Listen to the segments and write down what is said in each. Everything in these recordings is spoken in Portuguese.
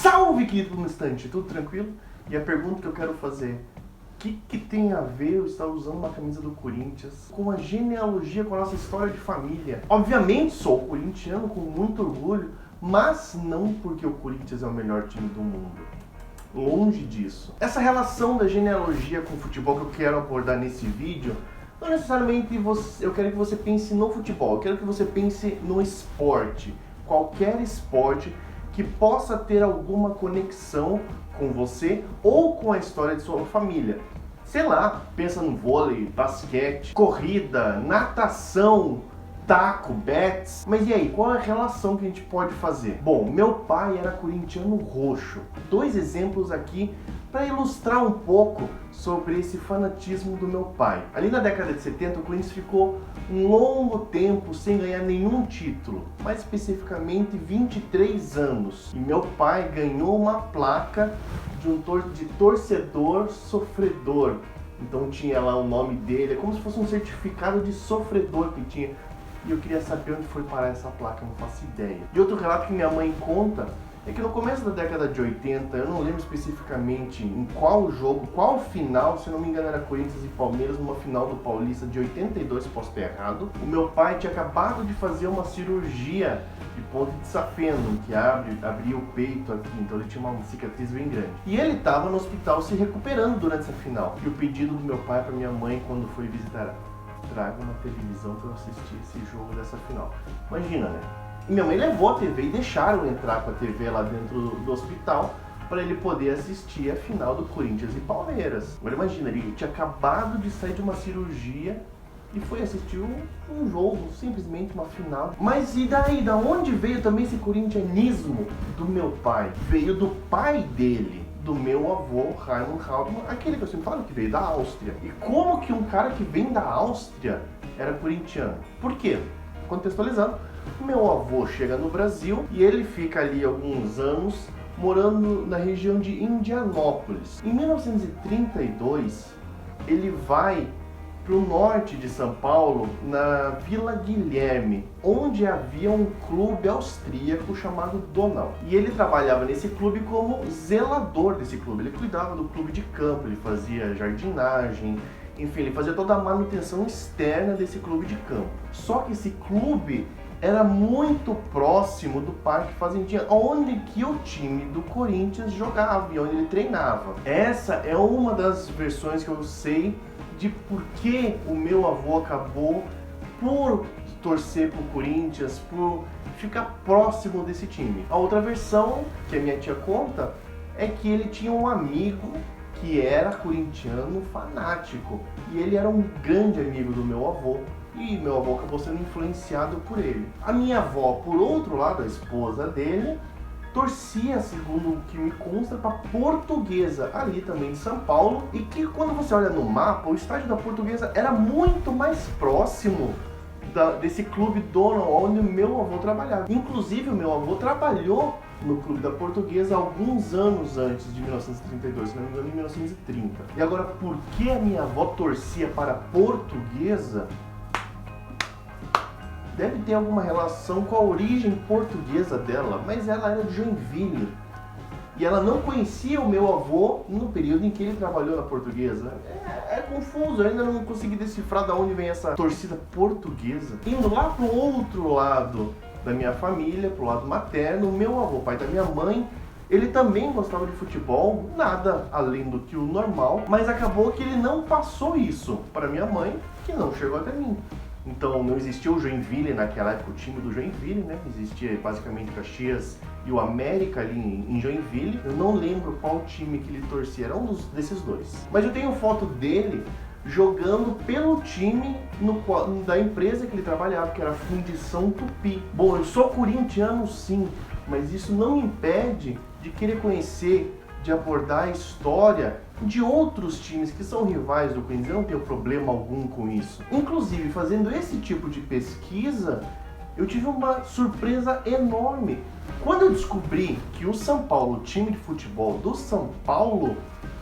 Salve, querido no instante, tudo tranquilo? E a pergunta que eu quero fazer: o que tem a ver eu estar usando uma camisa do Corinthians com a genealogia, com a nossa história de família? Obviamente sou corintiano com muito orgulho, mas não porque o Corinthians é o melhor time do mundo. Longe disso. Essa relação da genealogia com o futebol que eu quero abordar nesse vídeo, não necessariamente eu quero que você pense no futebol, eu quero que você pense no esporte. Qualquer esporte que possa ter alguma conexão com você ou com a história de sua família. Sei lá, pensa no vôlei, basquete, corrida, natação, taco, bets. Mas e aí, qual é a relação que a gente pode fazer? Bom, meu pai era corintiano roxo. 2 exemplos aqui para ilustrar um pouco sobre esse fanatismo do meu pai. Ali na década de 70, o Corinthians ficou um longo tempo sem ganhar nenhum título, mais especificamente 23 anos. E meu pai ganhou uma placa de torcedor sofredor. Então tinha lá o nome dele, é como se fosse um certificado de sofredor que tinha. E eu queria saber onde foi parar essa placa, eu não faço ideia. E outro relato que minha mãe conta é que no começo da década de 80, eu não lembro especificamente em qual jogo, qual final, se não me engano era Corinthians e Palmeiras, numa final do Paulista de 82, posso ter errado. O meu pai tinha acabado de fazer uma cirurgia de ponte de safena, que abria o peito aqui, então ele tinha uma cicatriz bem grande. E ele estava no hospital se recuperando durante essa final. E o pedido do meu pai para minha mãe quando foi visitar: traga uma televisão para eu assistir esse jogo dessa final. Imagina, né? E minha mãe levou a TV e deixaram entrar com a TV lá dentro do hospital para ele poder assistir a final do Corinthians e Palmeiras. Agora imagina, ele tinha acabado de sair de uma cirurgia e foi assistir um jogo, simplesmente uma final. Mas e daí? Da onde veio também esse corintianismo do meu pai? Veio do pai dele, do meu avô, Raimund Haldeman, aquele que eu sempre falo que veio da Áustria. E como que um cara que vem da Áustria era corintiano? Por quê? Contextualizando, meu avô chega no Brasil e ele fica ali alguns anos morando na região de Indianópolis. Em 1932, ele vai para o norte de São Paulo, na Vila Guilherme, onde havia um clube austríaco chamado Donau. E ele trabalhava nesse clube como zelador desse clube. Ele cuidava do clube de campo, ele fazia jardinagem, enfim, ele fazia toda a manutenção externa desse clube de campo. Só que esse clube era muito próximo do Parque Fazendinha, onde que o time do Corinthians jogava e onde ele treinava. Essa é uma das versões que eu sei de por que o meu avô acabou por torcer pro Corinthians, por ficar próximo desse time. A outra versão que a minha tia conta é que ele tinha um amigo que era corintiano fanático e ele era um grande amigo do meu avô. E meu avô acabou sendo influenciado por ele. A minha avó, por outro lado, a esposa dele, torcia, segundo o que me consta, para Portuguesa, ali também de São Paulo. E que quando você olha no mapa, o estádio da Portuguesa era muito mais próximo desse clube Donau, onde o meu avô trabalhava. Inclusive, o meu avô trabalhou no clube da Portuguesa alguns anos antes de 1932, se não me engano, em 1930. E agora, por que a minha avó torcia para a Portuguesa? Deve ter alguma relação com a origem portuguesa dela, mas ela era de Joinville. E ela não conhecia o meu avô no período em que ele trabalhou na Portuguesa. É confuso, eu ainda não consegui decifrar de onde vem essa torcida portuguesa. Indo lá pro outro lado da minha família, pro lado materno, o meu avô, pai da minha mãe, ele também gostava de futebol, nada além do que o normal, mas acabou que ele não passou isso para minha mãe, que não chegou até mim. Então não existia o Joinville naquela época, o time do Joinville, né? Existia basicamente Caxias e o América ali em Joinville. Eu não lembro qual time que ele torcia, era desses dois. Mas eu tenho foto dele jogando pelo time da empresa que ele trabalhava, que era a Fundição Tupi. Bom, eu sou corintiano sim, mas isso não me impede de querer conhecer, de abordar a história de outros times que são rivais do Corinthians. Eu não tenho problema algum com isso. Inclusive, fazendo esse tipo de pesquisa, eu tive uma surpresa enorme. Quando eu descobri que o São Paulo, o time de futebol do São Paulo,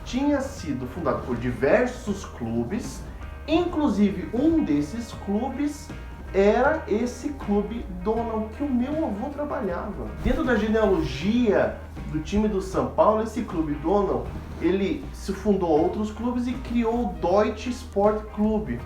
tinha sido fundado por diversos clubes, inclusive um desses clubes era esse clube Donald que o meu avô trabalhava. Dentro da genealogia do time do São Paulo, esse clube Donald, ele se fundou a outros clubes e criou o Deutsche Sport Club,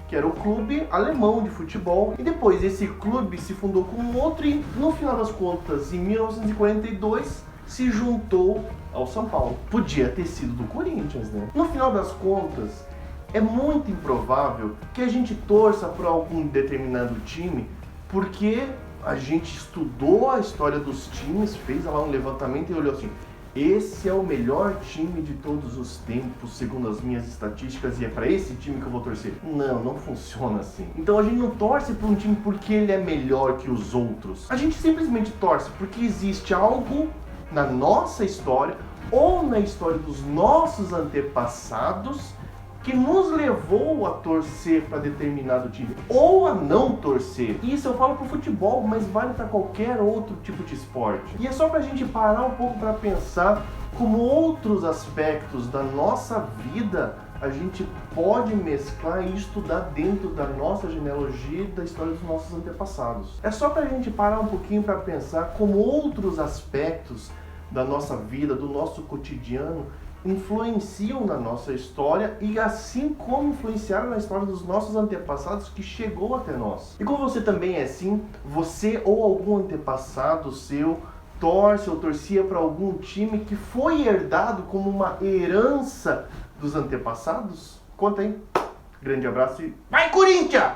que era o clube alemão de futebol. E depois esse clube se fundou com outro e, no final das contas, em 1942, se juntou ao São Paulo. Podia ter sido do Corinthians, né? No final das contas, é muito improvável que a gente torça para algum determinado time, porque a gente estudou a história dos times, fez lá um levantamento e olhou assim: esse é o melhor time de todos os tempos, segundo as minhas estatísticas, e é para esse time que eu vou torcer. Não, não funciona assim. Então a gente não torce para um time porque ele é melhor que os outros. A gente simplesmente torce porque existe algo na nossa história ou na história dos nossos antepassados que nos levou a torcer para determinado time ou a não torcer. Isso eu falo pro futebol, mas vale para qualquer outro tipo de esporte. E é só pra gente parar um pouco para pensar como outros aspectos da nossa vida a gente pode mesclar e estudar dentro da nossa genealogia e da história dos nossos antepassados. É só pra gente parar um pouquinho para pensar como outros aspectos da nossa vida, do nosso cotidiano, influenciam na nossa história e assim como influenciaram na história dos nossos antepassados que chegou até nós. E como você também é assim, você ou algum antepassado seu torce ou torcia para algum time que foi herdado como uma herança dos antepassados? Conta aí. Grande abraço e vai Corinthians!